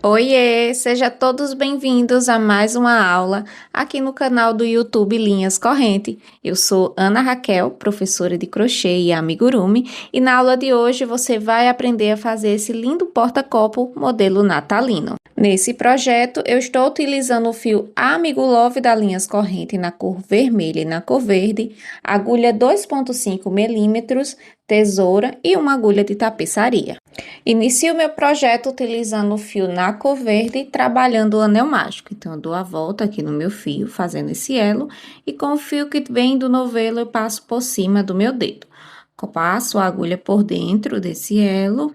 Oiê, sejam todos bem-vindos a mais uma aula aqui no canal do YouTube Linhas Corrente. Eu sou Ana Raquel, professora de crochê e amigurumi, e na aula de hoje você vai aprender a fazer esse lindo porta-copo modelo natalino. Nesse projeto, eu estou utilizando o fio Amigo Love da Linhas Corrente na cor vermelha e na cor verde, agulha 2,5 milímetros, tesoura e uma agulha de tapeçaria. Inicio meu projeto utilizando o fio na cor verde, trabalhando o anel mágico. Então, eu dou a volta aqui no meu fio, fazendo esse elo, e com o fio que vem do novelo, eu passo por cima do meu dedo. Passo a agulha por dentro desse elo,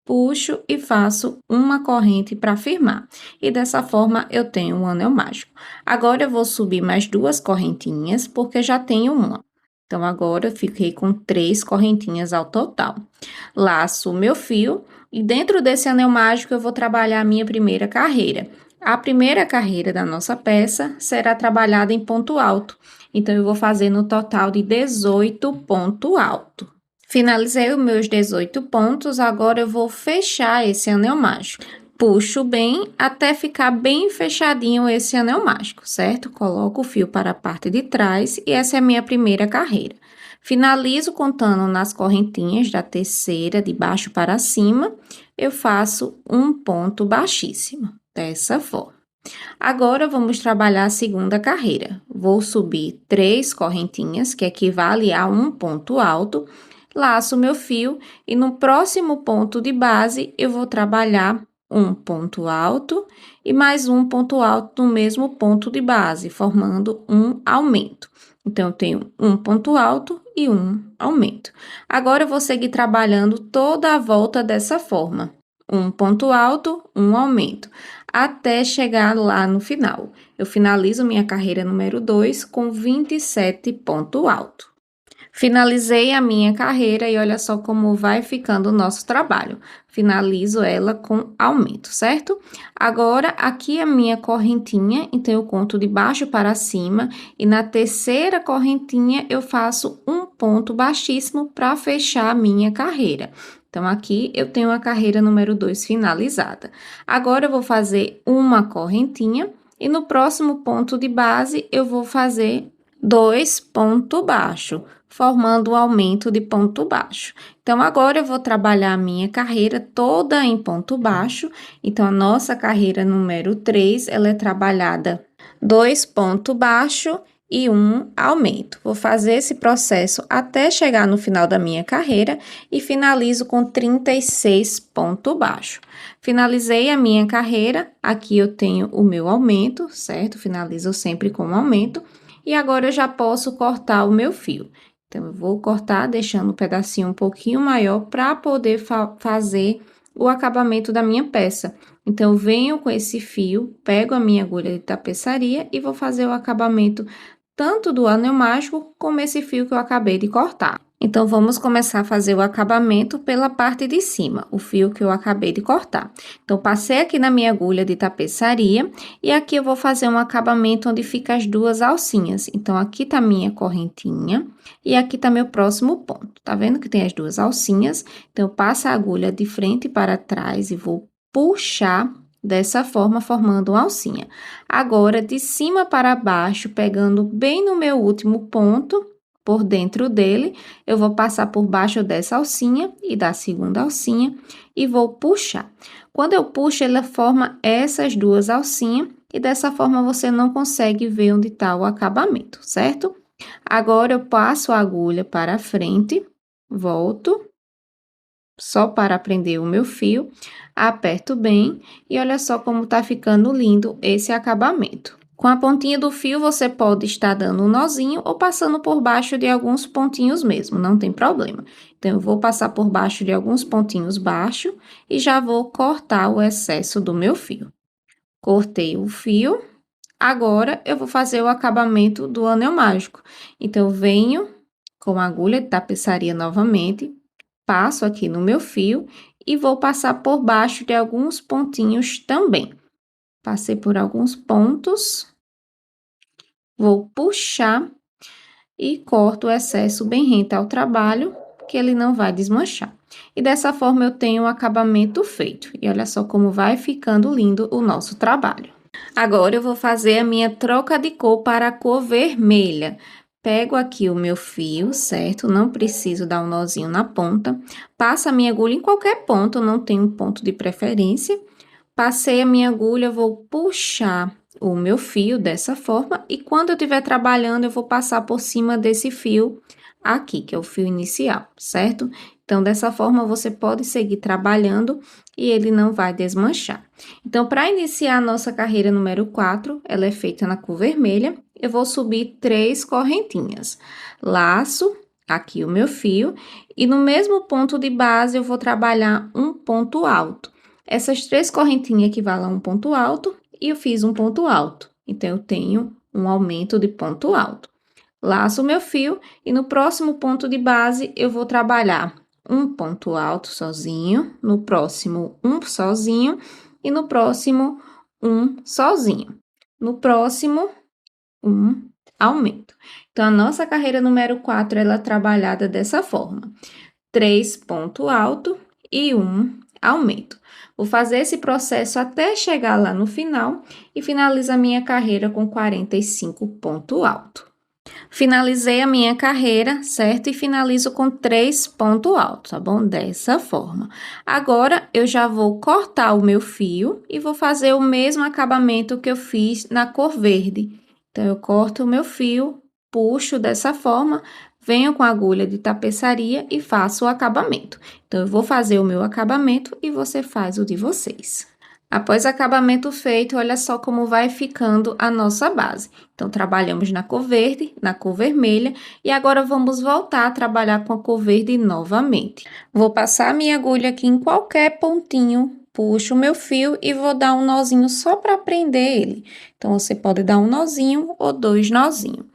puxo e faço uma corrente para firmar. E dessa forma, eu tenho um anel mágico. Agora, eu vou subir mais 2 correntinhas, porque já tenho uma. Então, agora, eu fiquei com 3 correntinhas ao total. Laço o meu fio e dentro desse anel mágico eu vou trabalhar a minha primeira carreira. A primeira carreira da nossa peça será trabalhada em ponto alto. Então, eu vou fazer no total de 18 pontos altos. Finalizei os meus 18 pontos, agora eu vou fechar esse anel mágico. Puxo bem até ficar bem fechadinho esse anel mágico, certo? Coloco o fio para a parte de trás e essa é a minha primeira carreira. Finalizo contando nas correntinhas da terceira, de baixo para cima, eu faço um ponto baixíssimo, dessa forma. Agora, vamos trabalhar a segunda carreira. Vou subir 3 correntinhas, que equivale a um ponto alto, laço meu fio e no próximo ponto de base, eu vou trabalhar um ponto alto e mais um ponto alto no mesmo ponto de base, formando um aumento. Então, eu tenho um ponto alto e um aumento. Agora, eu vou seguir trabalhando toda a volta dessa forma. Um ponto alto, um aumento, até chegar lá no final. Eu finalizo minha carreira número 2 com 27 ponto alto. Finalizei a minha carreira e olha só como vai ficando o nosso trabalho. Finalizo ela com aumento, certo? Agora, aqui é a minha correntinha, então eu conto de baixo para cima e na terceira correntinha eu faço um ponto baixíssimo para fechar a minha carreira. Então, aqui eu tenho a carreira número 2 finalizada. Agora, eu vou fazer uma correntinha e no próximo ponto de base eu vou fazer 2 pontos baixos, formando um aumento de ponto baixo. Então, agora eu vou trabalhar a minha carreira toda em ponto baixo. Então, a nossa carreira número 3, ela é trabalhada 2 pontos baixos e um aumento. Vou fazer esse processo até chegar no final da minha carreira e finalizo com 36 pontos baixos. Finalizei a minha carreira, aqui eu tenho o meu aumento, certo? Finalizo sempre com um aumento. E agora, eu já posso cortar o meu fio. Então, eu vou cortar, deixando o pedacinho um pouquinho maior para poder fazer o acabamento da minha peça. Então, eu venho com esse fio, pego a minha agulha de tapeçaria e vou fazer o acabamento tanto do anel mágico como esse fio que eu acabei de cortar. Então, vamos começar a fazer o acabamento pela parte de cima, o fio que eu acabei de cortar. Então, passei aqui na minha agulha de tapeçaria e aqui eu vou fazer um acabamento onde fica as 2 alcinhas. Então, aqui tá minha correntinha e aqui tá meu próximo ponto. Tá vendo que tem as 2 alcinhas? Então, eu passo a agulha de frente para trás e vou puxar dessa forma, formando uma alcinha. Agora, de cima para baixo, pegando bem no meu último ponto, por dentro dele, eu vou passar por baixo dessa alcinha e da segunda alcinha e vou puxar. Quando eu puxo, ela forma essas 2 alcinhas e dessa forma você não consegue ver onde está o acabamento, certo? Agora, eu passo a agulha para frente, volto, só para prender o meu fio, aperto bem e olha só como tá ficando lindo esse acabamento. Com a pontinha do fio, você pode estar dando um nozinho ou passando por baixo de alguns pontinhos mesmo, não tem problema. Então, eu vou passar por baixo de alguns pontinhos baixos e já vou cortar o excesso do meu fio. Cortei o fio, agora eu vou fazer o acabamento do anel mágico. Então, eu venho com a agulha de tapeçaria novamente, passo aqui no meu fio e vou passar por baixo de alguns pontinhos também. Passei por alguns pontos, vou puxar e corto o excesso bem rente ao trabalho, que ele não vai desmanchar. E dessa forma eu tenho o acabamento feito. E olha só como vai ficando lindo o nosso trabalho. Agora eu vou fazer a minha troca de cor para a cor vermelha. Pego aqui o meu fio, certo? Não preciso dar um nozinho na ponta. Passo a minha agulha em qualquer ponto, eu não tenho um ponto de preferência. Passei a minha agulha, vou puxar o meu fio dessa forma. E quando eu estiver trabalhando, eu vou passar por cima desse fio aqui, que é o fio inicial, certo? Então, dessa forma, você pode seguir trabalhando e ele não vai desmanchar. Então, para iniciar a nossa carreira número 4, ela é feita na cor vermelha. Eu vou subir 3 correntinhas. Laço aqui o meu fio e no mesmo ponto de base eu vou trabalhar um ponto alto. Essas 3 correntinhas equivalem a um ponto alto e eu fiz um ponto alto. Então, eu tenho um aumento de ponto alto. Laço o meu fio e no próximo ponto de base eu vou trabalhar um ponto alto sozinho, no próximo um sozinho e no próximo um sozinho. No próximo, um aumento. Então, a nossa carreira número 4, ela é trabalhada dessa forma. 3 ponto alto e um aumento. Vou fazer esse processo até chegar lá no final e finalizo a minha carreira com 45 ponto alto. Finalizei a minha carreira, certo? E finalizo com 3 pontos altos, tá bom? Dessa forma. Agora, eu já vou cortar o meu fio e vou fazer o mesmo acabamento que eu fiz na cor verde. Então, eu corto o meu fio, puxo dessa forma, venho com a agulha de tapeçaria e faço o acabamento. Então, eu vou fazer o meu acabamento e você faz o de vocês. Após o acabamento feito, olha só como vai ficando a nossa base. Então, trabalhamos na cor verde, na cor vermelha, e agora vamos voltar a trabalhar com a cor verde novamente. Vou passar a minha agulha aqui em qualquer pontinho, puxo o meu fio e vou dar um nozinho só para prender ele. Então, você pode dar um nozinho ou 2 nozinhos.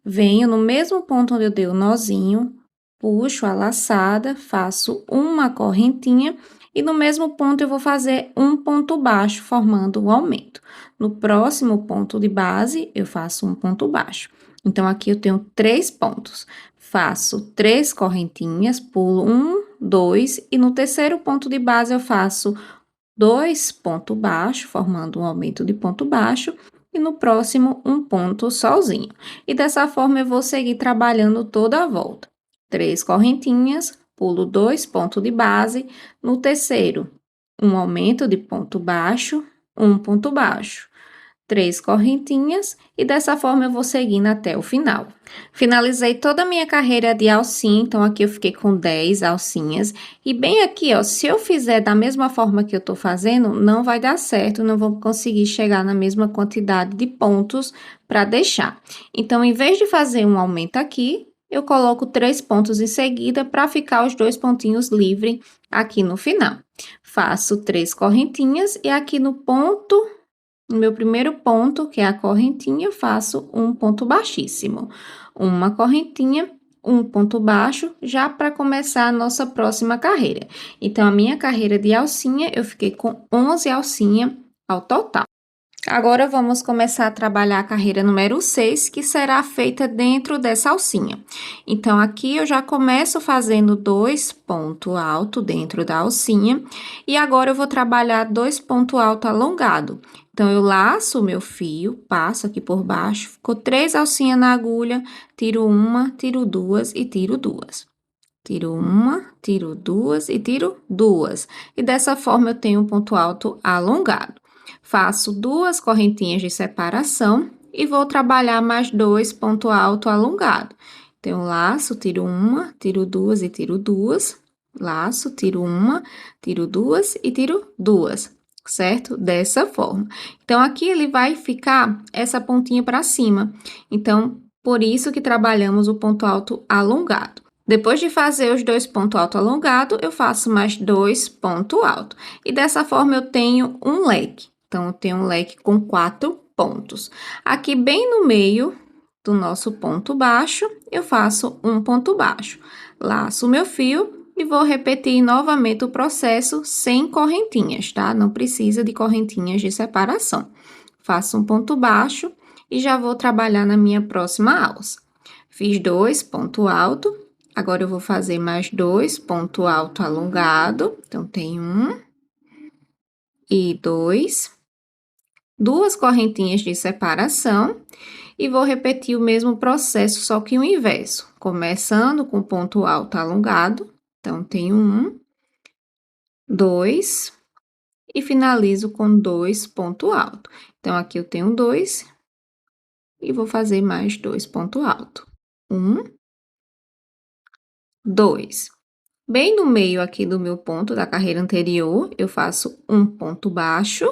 Venho no mesmo ponto onde eu dei o nozinho, puxo a laçada, faço uma correntinha e no mesmo ponto eu vou fazer um ponto baixo, formando um aumento. No próximo ponto de base, eu faço um ponto baixo. Então, aqui eu tenho 3 pontos. Faço 3 correntinhas, pulo 1, 2, e no terceiro ponto de base eu faço 2 pontos baixos, formando um aumento de ponto baixo, e no próximo um ponto sozinho. E dessa forma eu vou seguir trabalhando toda a volta. 3 correntinhas, pulo 2 pontos de base, no terceiro, um aumento de ponto baixo, um ponto baixo. 3 correntinhas e dessa forma eu vou seguindo até o final. Finalizei toda a minha carreira de alcinha, então aqui eu fiquei com 10 alcinhas. E bem aqui, ó, se eu fizer da mesma forma que eu tô fazendo, não vai dar certo, não vou conseguir chegar na mesma quantidade de pontos para deixar. Então, em vez de fazer um aumento aqui, eu coloco 3 pontos em seguida para ficar os 2 pontinhos livres aqui no final. Faço 3 correntinhas e aqui no ponto, no meu primeiro ponto, que é a correntinha, eu faço um ponto baixíssimo. Uma correntinha, um ponto baixo, já para começar a nossa próxima carreira. Então, a minha carreira de alcinha, eu fiquei com 11 alcinhas ao total. Agora, vamos começar a trabalhar a carreira número 6, que será feita dentro dessa alcinha. Então, aqui eu já começo fazendo 2 pontos altos dentro da alcinha, e agora eu vou trabalhar 2 pontos altos alongados. Então, eu laço o meu fio, passo aqui por baixo, ficou 3 alcinhas na agulha, tiro uma, tiro duas e tiro duas. Tiro uma, tiro duas e tiro duas. E dessa forma, eu tenho um ponto alto alongado. Faço 2 correntinhas de separação e vou trabalhar mais 2 pontos altos alongados. Então, laço, tiro uma, tiro duas e tiro duas. Laço, tiro uma, tiro duas e tiro duas, certo? Dessa forma. Então, aqui ele vai ficar essa pontinha para cima. Então, por isso que trabalhamos o ponto alto alongado. Depois de fazer os 2 pontos altos alongados, eu faço mais 2 pontos altos. E dessa forma, eu tenho um leque. Então, eu tenho um leque com 4 pontos. Aqui, bem no meio do nosso ponto baixo, eu faço um ponto baixo. Laço o meu fio e vou repetir novamente o processo sem correntinhas, tá? Não precisa de correntinhas de separação. Faço um ponto baixo e já vou trabalhar na minha próxima alça. Fiz 2 pontos altos. Agora, eu vou fazer mais 2 ponto alto alongado. Então, tem 1 e 2. 2 correntinhas de separação. E vou repetir o mesmo processo, só que o inverso. Começando com ponto alto alongado. Então, tenho 1, 2 e finalizo com 2 ponto alto. Então, aqui eu tenho 2 e vou fazer mais 2 ponto alto. 1, 2. Bem no meio aqui do meu ponto da carreira anterior, eu faço um ponto baixo.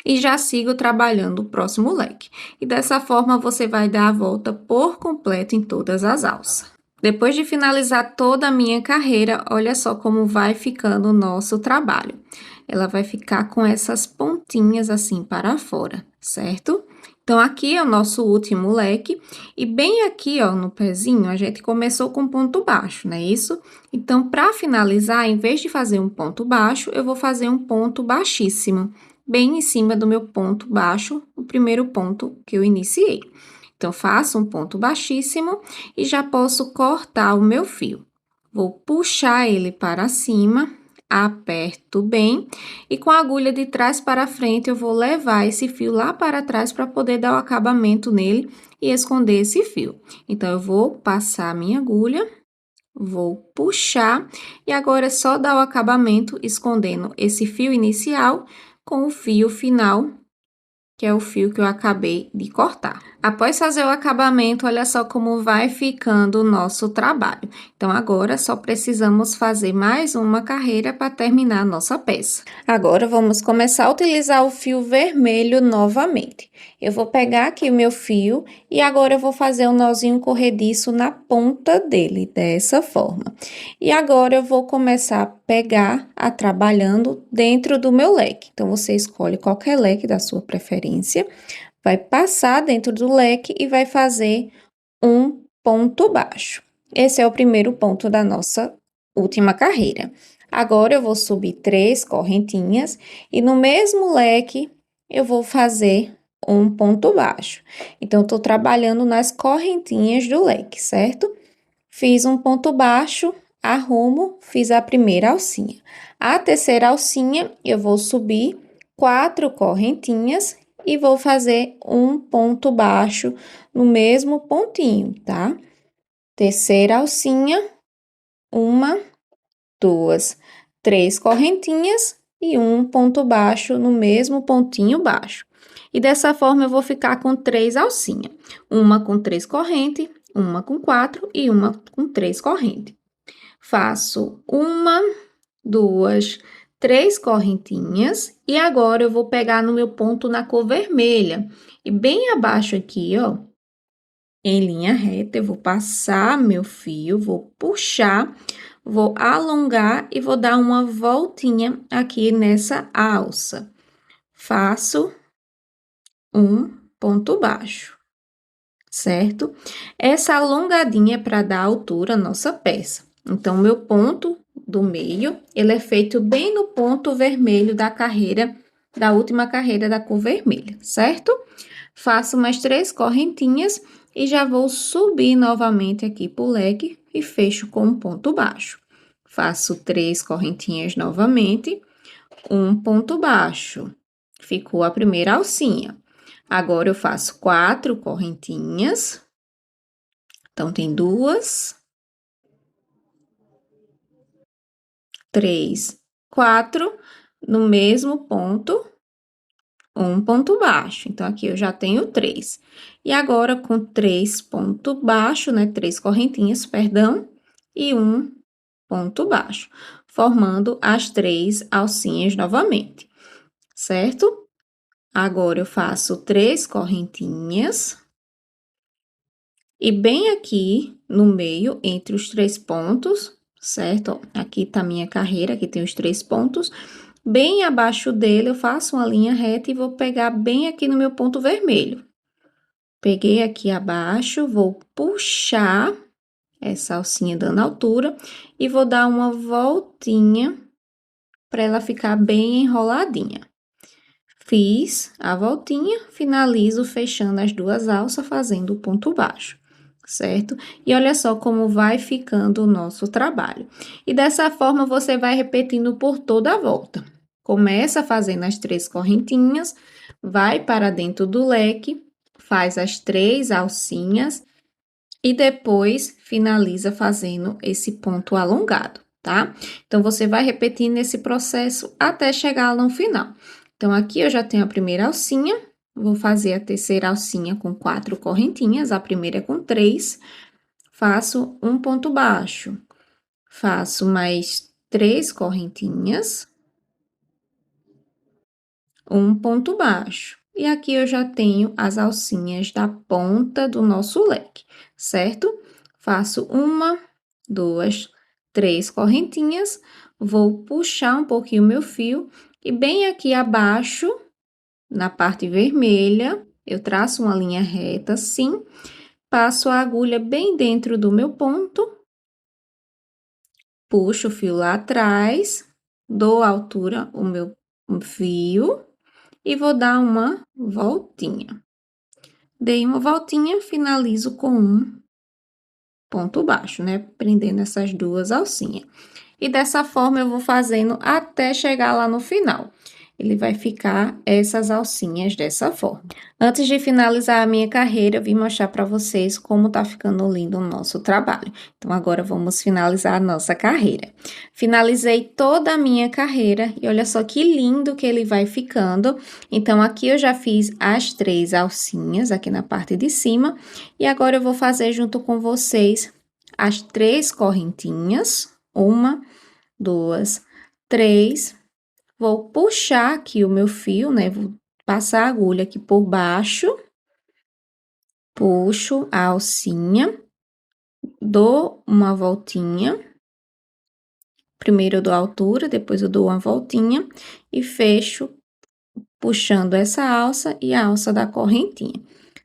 E já sigo trabalhando o próximo leque. E dessa forma, você vai dar a volta por completo em todas as alças. Depois de finalizar toda a minha carreira, olha só como vai ficando o nosso trabalho. Ela vai ficar com essas pontinhas assim para fora, certo? Então, aqui é o nosso último leque, e bem aqui, ó, no pezinho, a gente começou com ponto baixo, não é isso? Então, para finalizar, em vez de fazer um ponto baixo, eu vou fazer um ponto baixíssimo, bem em cima do meu ponto baixo, o primeiro ponto que eu iniciei. Então, faço um ponto baixíssimo e já posso cortar o meu fio. Vou puxar ele para cima, aperto bem, e com a agulha de trás para frente, eu vou levar esse fio lá para trás para poder dar o acabamento nele e esconder esse fio. Então, eu vou passar a minha agulha, vou puxar, e agora é só dar o acabamento escondendo esse fio inicial com o fio final, que é o fio que eu acabei de cortar. Após fazer o acabamento, olha só como vai ficando o nosso trabalho. Então, agora, só precisamos fazer mais uma carreira para terminar a nossa peça. Agora, vamos começar a utilizar o fio vermelho novamente. Eu vou pegar aqui o meu fio e agora eu vou fazer um nozinho corrediço na ponta dele, dessa forma. E agora, eu vou começar a pegar, trabalhando dentro do meu leque. Então, você escolhe qualquer leque da sua preferência, vai passar dentro do leque e vai fazer um ponto baixo. Esse é o primeiro ponto da nossa última carreira. Agora, eu vou subir 3 correntinhas e no mesmo leque, eu vou fazer um ponto baixo. Então, eu tô trabalhando nas correntinhas do leque, certo? Fiz um ponto baixo, arrumo, fiz a primeira alcinha. A terceira alcinha, eu vou subir 4 correntinhas e vou fazer um ponto baixo no mesmo pontinho, tá? Terceira alcinha, 1, 2, 3 correntinhas e um ponto baixo no mesmo pontinho baixo. E dessa forma, eu vou ficar com 3 alcinhas. Uma com 3 correntes, uma com 4 e uma com 3 correntes. Faço 1, 2, 3 correntinhas, e agora eu vou pegar no meu ponto na cor vermelha. E bem abaixo aqui, ó, em linha reta, eu vou passar meu fio, vou puxar, vou alongar e vou dar uma voltinha aqui nessa alça. Faço um ponto baixo, certo? Essa alongadinha é para dar altura à nossa peça. Então, meu ponto do meio, ele é feito bem no ponto vermelho da carreira, da última carreira da cor vermelha, certo? Faço mais 3 correntinhas e já vou subir novamente aqui pro leque e fecho com um ponto baixo. Faço 3 correntinhas novamente, um ponto baixo. Ficou a primeira alcinha. Agora, eu faço 4 correntinhas. Então, tem 2, 3, 4, no mesmo ponto, um ponto baixo. Então, aqui eu já tenho 3. E agora, com 3 ponto baixo, né? 3 correntinhas, perdão, e um ponto baixo, formando as 3 alcinhas novamente, certo? Agora, eu faço 3 correntinhas. E bem aqui no meio, entre os 3 pontos, certo? Ó, aqui tá minha carreira, aqui tem os 3 pontos. Bem abaixo dele, eu faço uma linha reta e vou pegar bem aqui no meu ponto vermelho. Peguei aqui abaixo, vou puxar essa alcinha dando altura e vou dar uma voltinha para ela ficar bem enroladinha. Fiz a voltinha, finalizo fechando as 2 alças, fazendo o ponto baixo. certo? E olha só como vai ficando o nosso trabalho. E dessa forma, você vai repetindo por toda a volta. Começa fazendo as 3 correntinhas, vai para dentro do leque, faz as 3 alcinhas e depois finaliza fazendo esse ponto alongado, tá? Então, você vai repetindo esse processo até chegar no final. Então, aqui eu já tenho a primeira alcinha, vou fazer a terceira alcinha com 4 correntinhas, a primeira é com 3, faço um ponto baixo, faço mais 3 correntinhas, um ponto baixo. E aqui eu já tenho as alcinhas da ponta do nosso leque, certo? Faço uma, duas, 3 correntinhas, vou puxar um pouquinho o meu fio e bem aqui abaixo, na parte vermelha, eu traço uma linha reta assim, passo a agulha bem dentro do meu ponto, puxo o fio lá atrás, dou altura o meu fio e vou dar uma voltinha. Dei uma voltinha, finalizo com um ponto baixo, né? Prendendo essas 2 alcinhas. E dessa forma, eu vou fazendo até chegar lá no final. Ele vai ficar essas alcinhas dessa forma. Antes de finalizar a minha carreira, eu vim mostrar para vocês como tá ficando lindo o nosso trabalho. Então, agora vamos finalizar a nossa carreira. Finalizei toda a minha carreira e olha só que lindo que ele vai ficando. Então, aqui eu já fiz as 3 alcinhas aqui na parte de cima. E agora eu vou fazer junto com vocês as 3 correntinhas. Uma, 2, 3. Vou puxar aqui o meu fio, né? Vou passar a agulha aqui por baixo. Puxo a alcinha. Dou uma voltinha. Primeiro eu dou a altura, depois eu dou uma voltinha. E fecho puxando essa alça e a alça da correntinha,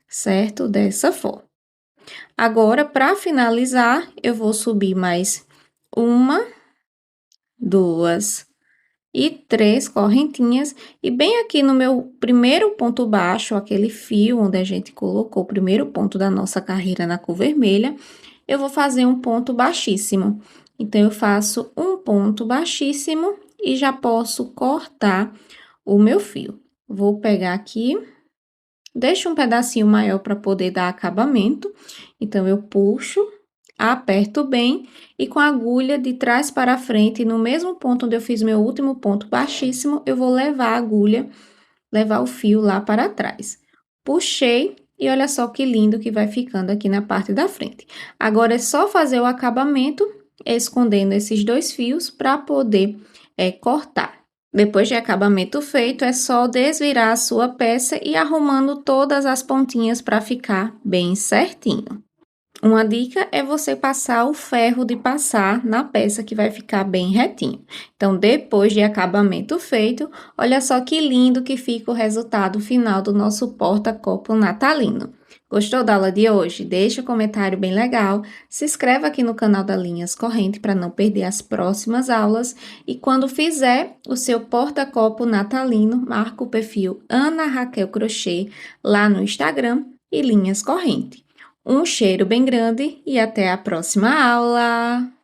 certo? Dessa forma. Agora, para finalizar, eu vou subir mais uma, 2 e 3 correntinhas, e bem aqui no meu primeiro ponto baixo, aquele fio onde a gente colocou o primeiro ponto da nossa carreira na cor vermelha, eu vou fazer um ponto baixíssimo. Então, eu faço um ponto baixíssimo e já posso cortar o meu fio. Vou pegar aqui, deixo um pedacinho maior para poder dar acabamento. Então, eu puxo, aperto bem e com a agulha de trás para frente, no mesmo ponto onde eu fiz meu último ponto baixíssimo, eu vou levar a agulha, levar o fio lá para trás. Puxei e olha só que lindo que vai ficando aqui na parte da frente. Agora, é só fazer o acabamento, escondendo esses 2 fios para poder cortar. Depois de acabamento feito, é só desvirar a sua peça e arrumando todas as pontinhas para ficar bem certinho. Uma dica é você passar o ferro de passar na peça que vai ficar bem retinho. Então, depois de acabamento feito, olha só que lindo que fica o resultado final do nosso porta-copo natalino. Gostou da aula de hoje? Deixa um comentário bem legal, se inscreva aqui no canal da Linhas Corrente para não perder as próximas aulas e quando fizer o seu porta-copo natalino, marca o perfil Ana Raquel Crochê lá no Instagram e Linhas Corrente. Um cheiro bem grande e até a próxima aula!